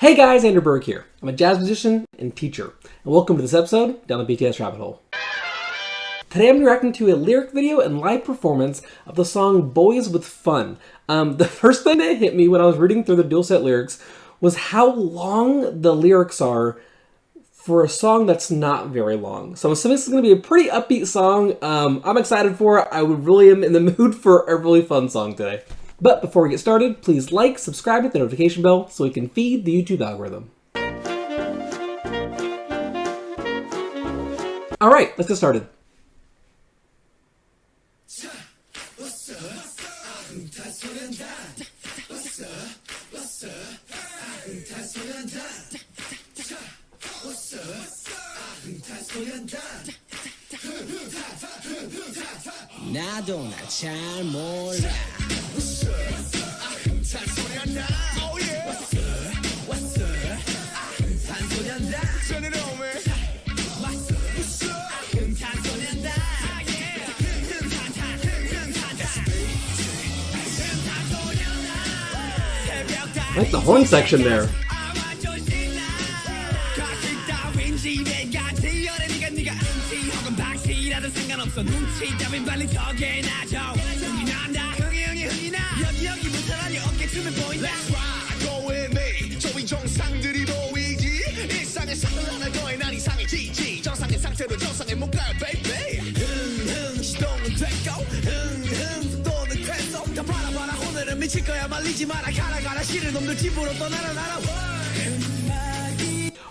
Hey guys, Andrew Berg here. I'm a jazz musician and teacher, and welcome to this episode down the BTS rabbit hole. Today I'm reacting to a lyric video and live performance of the song Boyz with Fun. The first thing that hit me when I was reading through the dual set lyrics was how long the lyrics are for a song that's not very long. So I'm assuming this is going to be a pretty upbeat song. I'm excited for it. I really am in the mood for a really fun song today. But before we get started, please like, subscribe, hit the notification bell so we can feed the YouTube algorithm. Alright, let's get started. 나도 나 잘 몰라. I like the horn section there.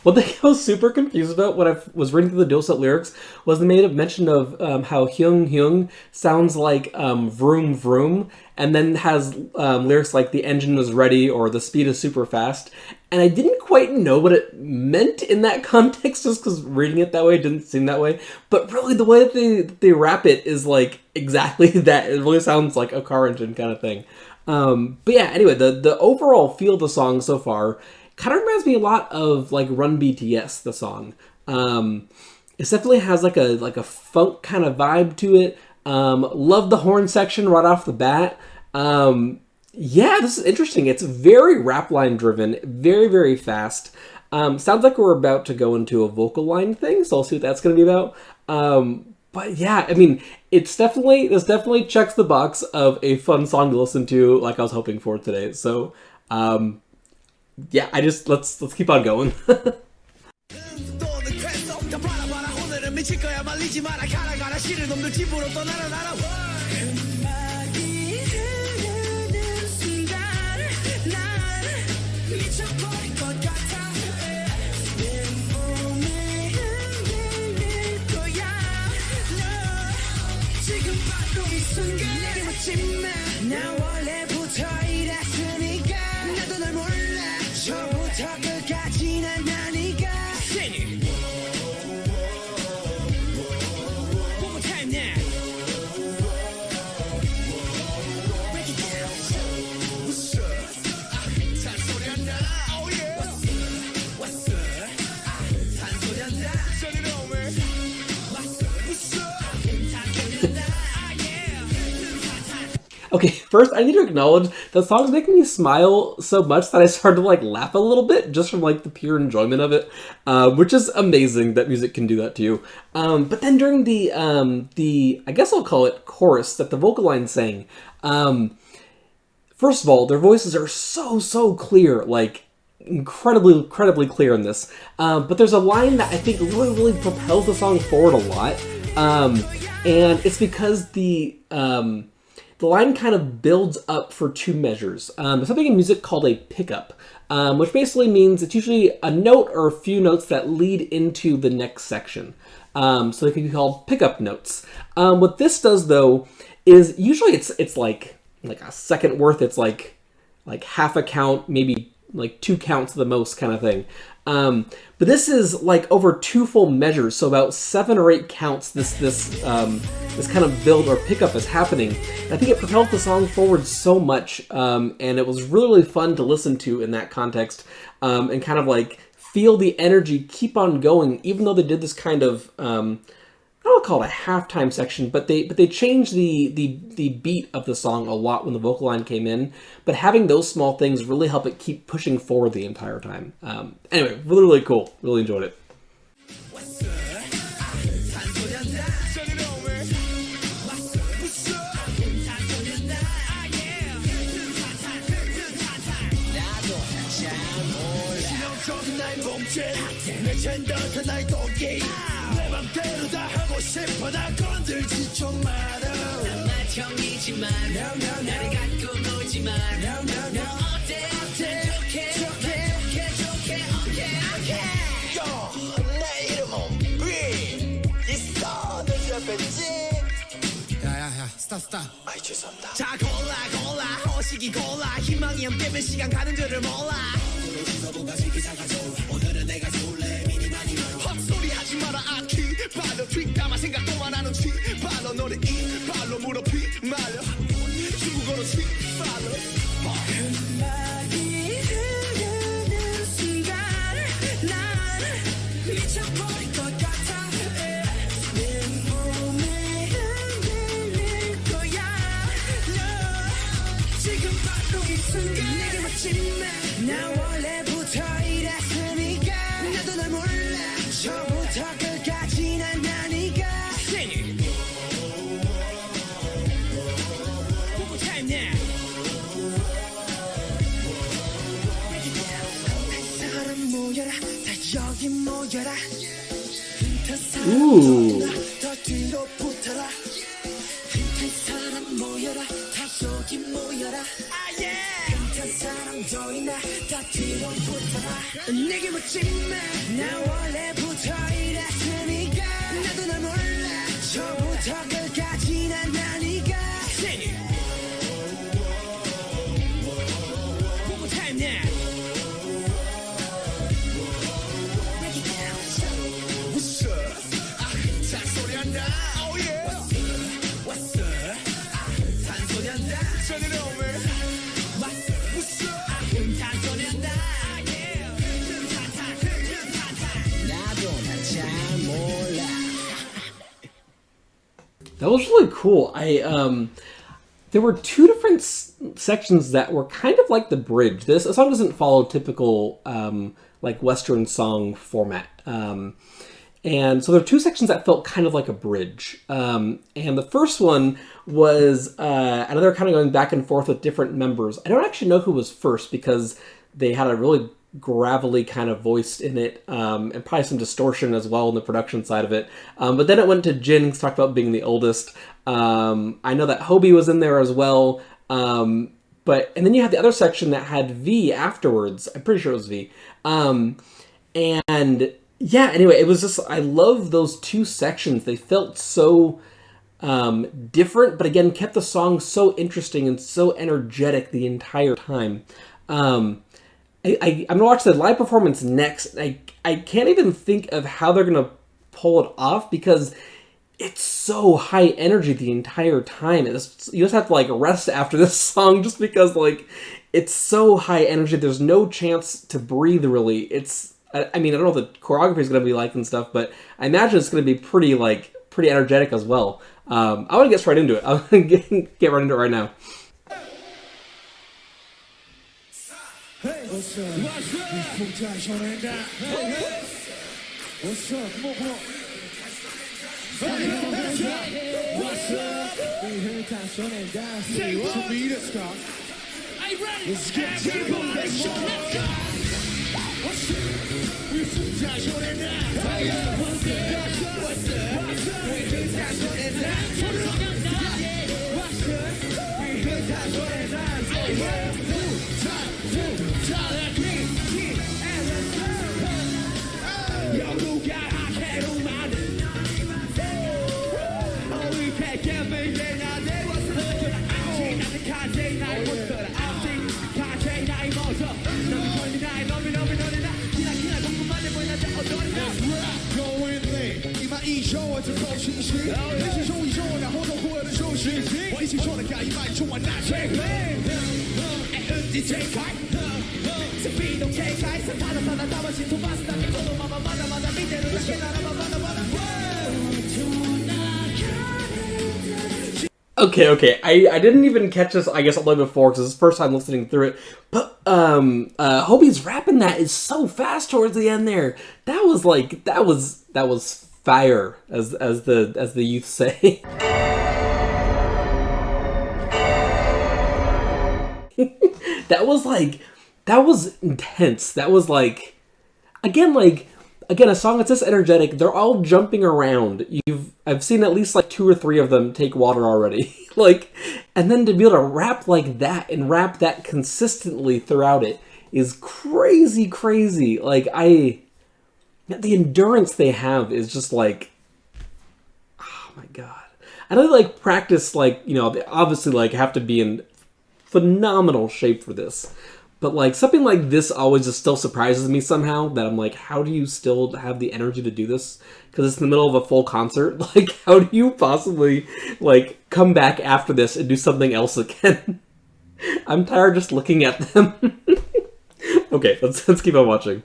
One thing I was super confused about when I was reading through the dual set lyrics was they made a mention of how Hyung Hyung sounds like vroom vroom, and then has lyrics like the engine is ready or the speed is super fast. And I didn't quite know what it meant in that context just because reading it that way didn't seem that way. But really the way that they rap it is like exactly that. It really sounds like a car engine kind of thing. But yeah, anyway, the overall feel of the song so far kind of reminds me a lot of like Run BTS, the song. It definitely has like a funk kind of vibe to it. Love the horn section right off the bat. Yeah, this is interesting. It's very rap line driven, very, very fast. Sounds like we're about to go into a vocal line thing, so I'll see what that's going to be about. But yeah, I mean, this definitely checks the box of a fun song to listen to, like I was hoping for today. So, yeah, let's keep on going. Okay, first I need to acknowledge the song's making me smile so much that I started to like laugh a little bit just from like the pure enjoyment of it, which is amazing that music can do that to you. But then during the I guess I'll call it chorus that the vocal line sang, first of all, their voices are so clear, like incredibly clear in this. But there's a line that I think really propels the song forward a lot, and it's because the line kind of builds up for two measures. There's something in music called a pickup, which basically means it's usually a note or a few notes that lead into the next section. So they can be called pickup notes. What this does though is usually it's like a second worth. It's like half a count, maybe like 2 counts at the most kind of thing. But this is like over 2 full measures, so about 7 or 8 counts this kind of build or pickup is happening. And I think it propelled the song forward so much, and it was really fun to listen to in that context, and kind of like feel the energy keep on going, even though they did this kind of don't want to call it a halftime section, but they changed the beat of the song a lot when the vocal line came in. But having those small things really help it keep pushing forward the entire time. Anyway, really cool. Really enjoyed it. 야야야 스탑 아이 죄송합니다 자 골라 허식이 골라 희망이 안 깨면 시간 가는 줄을 몰라 오늘은 내가 좋을래 미니마니 헛소리 하지 마라 아키 발로 뒷담화 생각도 안 하는 쥐 발로 너를 이 발로 무릎이 말려 중국어로 쥐 발로 음악이 흐르는 순간 난 미쳐버릴 것 같아 내 몸에 흔들릴 거야 너 지금 바로 이 순간 내게 마침내 나 원래부터 이랬으니까 나도 널 몰라 처음부터 끝까지 난 나니까 One more time now 사람 모여라 다 여기 모여라 흩은 사람 더 뒤로 붙어라 흩은 사람 모여라 다 여기 모여라 흩은 사람도 있나 다 뒤로 붙어라 내게 묻지 마나 원래부터 이랬으니까 나도 널 몰라 처음부터 끝까지 난 나니까 One more time now What's up? 흥탄소년단 Oh yeah What's up? 흥탄소년단 Turn it on man What's up? 흥탄소년단 Yeah 나도 날 잘 몰라 That was really cool. There were two different sections that were kind of like the bridge. This song doesn't follow typical like Western song format. And so there are two sections that felt kind of like a bridge. And the first one was another kind of going back and forth with different members. I don't actually know who was first because they had a really gravelly kind of voice in it, and probably some distortion as well in the production side of it. But then it went to Jin to talk about being the oldest. I know that Hobie was in there as well. And then you had the other section that had V afterwards. I'm pretty sure it was V. And yeah, anyway, it was just, I love those two sections. They felt so different, but again, kept the song so interesting and so energetic the entire time. I'm going to watch the live performance next. I can't even think of how they're going to pull it off because it's so high energy the entire time. You just have to like rest after this song just because like it's so high energy. There's no chance to breathe really. I mean, I don't know what the choreography is going to be like and stuff, but I imagine it's going to be pretty energetic as well. I want to get straight into it. I'm going to get right into it right now. Hey, what's up? 흥탄소년단. Hey, what's up? Come on. What's up? 흥탄소년단. Say what? To me, let's go. Are you ready? Let's get to it. Let's go. What's up? We 흥탄소년단. Hey, what's up? What's up? We 흥탄소년단. What's up? We 흥탄소년단. Hey, Okay. I didn't even catch this, I guess, all the way before, because it's the first time listening through it. But Hobie's rapping that is so fast towards the end there. That was fire, as the youth say. that was intense. That was again, a song that's this energetic. They're all jumping around. I've seen at least 2 or 3 of them take water already. And then to be able to rap like that and rap that consistently throughout it is crazy. The endurance they have is just oh my god. I know they practice they obviously have to be in phenomenal shape for this. But something like this always just still surprises me somehow, that I'm how do you still have the energy to do this? Because it's in the middle of a full concert. How do you possibly come back after this and do something else again? I'm tired just looking at them. Okay, let's keep on watching.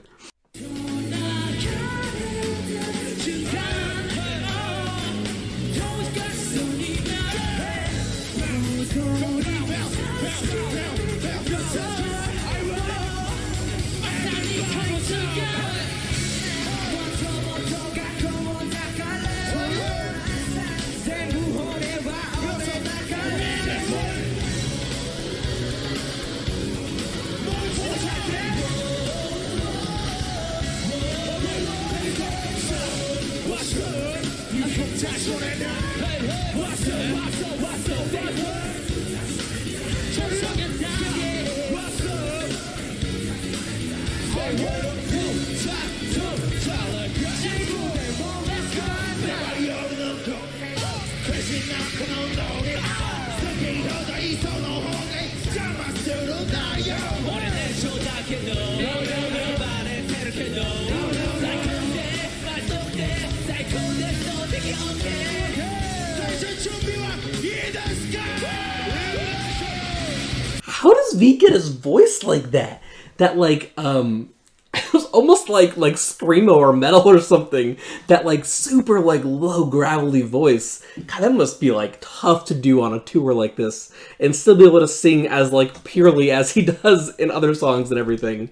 How does V get his voice like that? That it was almost like screamo or metal or something. That super low gravelly voice. God, that must be tough to do on a tour like this and still be able to sing as purely as he does in other songs and everything.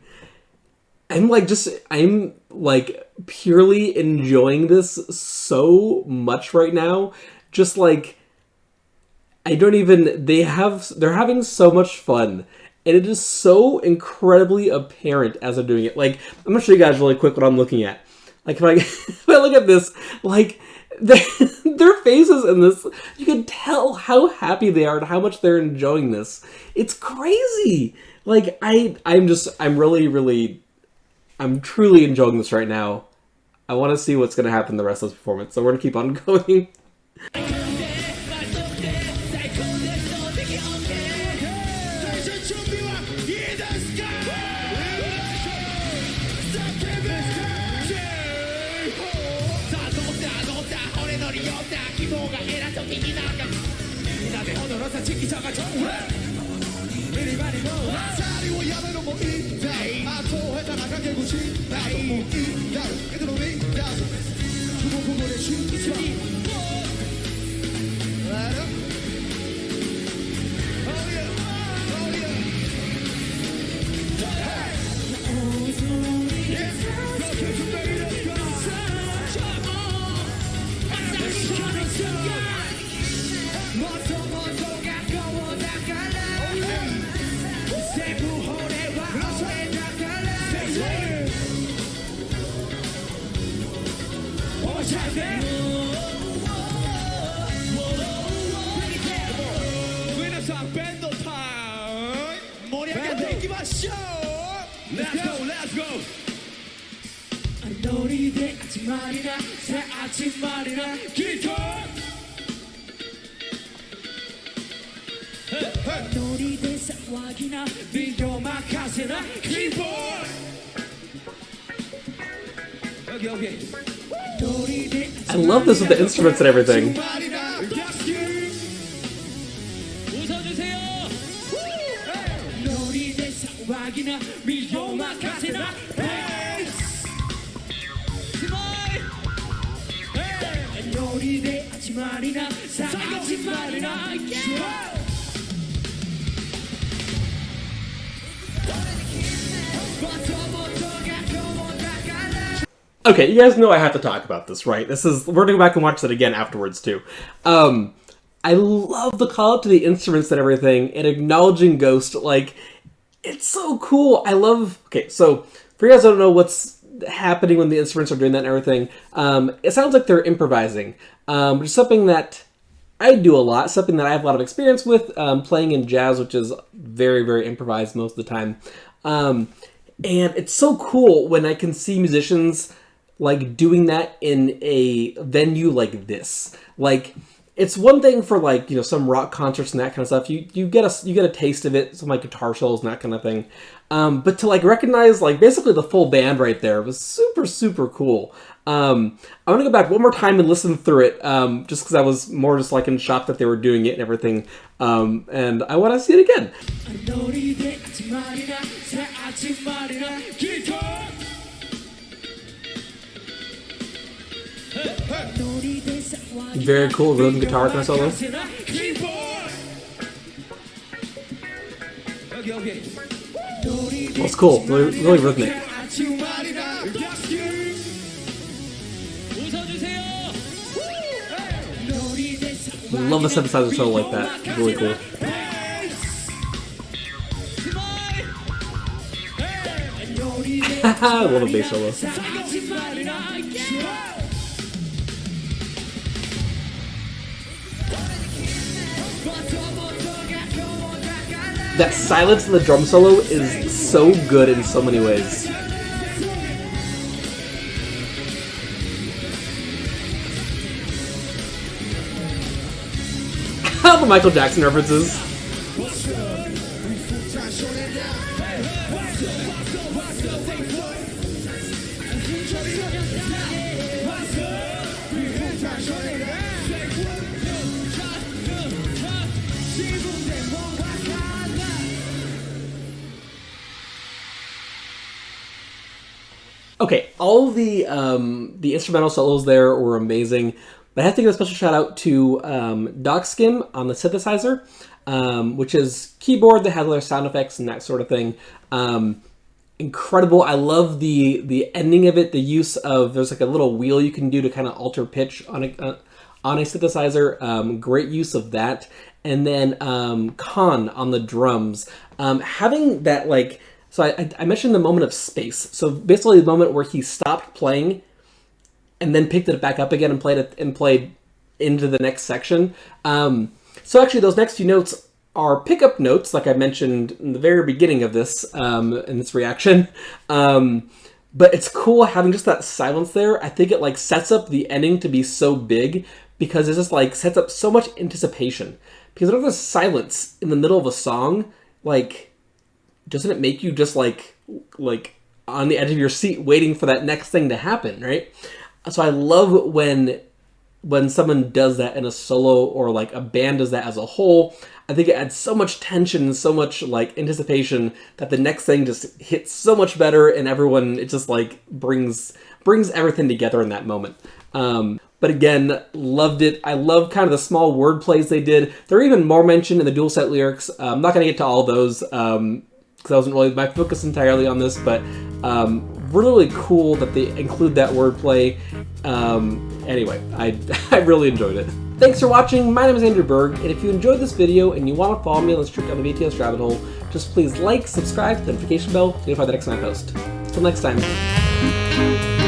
I'm purely enjoying this so much right now. Just they're having so much fun, and it is so incredibly apparent as they're doing it. I'm gonna show you guys really quick what I'm looking at. If I look at this, their faces in this, you can tell how happy they are and how much they're enjoying this. It's crazy. I'm truly enjoying this right now. I want to see what's going to happen the rest of this performance, so we're going to keep on going. Let's go. I love this with the instruments and everything. Okay, you guys know I have to talk about this, right? We're gonna go back and watch that again afterwards too. I love the call out to the instruments and everything, and acknowledging Ghost. Like, it's so cool. I love. Okay, so for you guys who don't know what's happening when the instruments are doing that and everything, it sounds like they're improvising, which is something that I do a lot. Something that I have a lot of experience with, playing in jazz, which is very, very improvised most of the time. And it's so cool when I can see musicians like doing that in a venue like this. Like, it's one thing for like, you know, some rock concerts and that kind of stuff. You get a taste of it, some like guitar solos and that kind of thing. But to like recognize like basically the full band right there was super, super cool. I want to go back one more time and listen through it, just because I was more just like in shock that they were doing it and everything. And I want to see it again. Very cool rhythm guitar kind of solo. Well, it's cool, really, really rhythmic. Love the synthesizer solo like that. It's really cool. I love a bass solo. That silence in the drum solo is so good in so many ways. The Michael Jackson references. Okay, all of the instrumental solos there were amazing, but I have to give a special shout out to Doc Skim on the synthesizer, which is keyboard that has other sound effects and that sort of thing. Incredible. I love the ending of it. The use of, there's like a little wheel you can do to kind of alter pitch on a synthesizer. Great use of that. And then Khan on the drums, having that like. So I mentioned the moment of space. So basically the moment where he stopped playing and then picked it back up again and played into the next section. So actually those next few notes are pickup notes, like I mentioned in the very beginning of this, in this reaction. But it's cool having just that silence there. I think it like sets up the ending to be so big because it just like sets up so much anticipation. Because whenever there's silence in the middle of a song, like, doesn't it make you just like on the edge of your seat waiting for that next thing to happen, right? So I love when someone does that in a solo or like a band does that as a whole. I think it adds so much tension and so much like anticipation that the next thing just hits so much better and everyone, it just like brings everything together in that moment. But again, loved it. I love kind of the small word plays they did. There are even more mentioned in the dual set lyrics. I'm not going to get to all those, because I wasn't really my focus entirely on this, but really cool that they include that wordplay. Anyway, I really enjoyed it. Thanks for watching. My name is Andrew Berg, and if you enjoyed this video and you want to follow me on this trip down the BTS rabbit hole, just please like, subscribe, hit the notification bell to notify the next time I post. Until next time.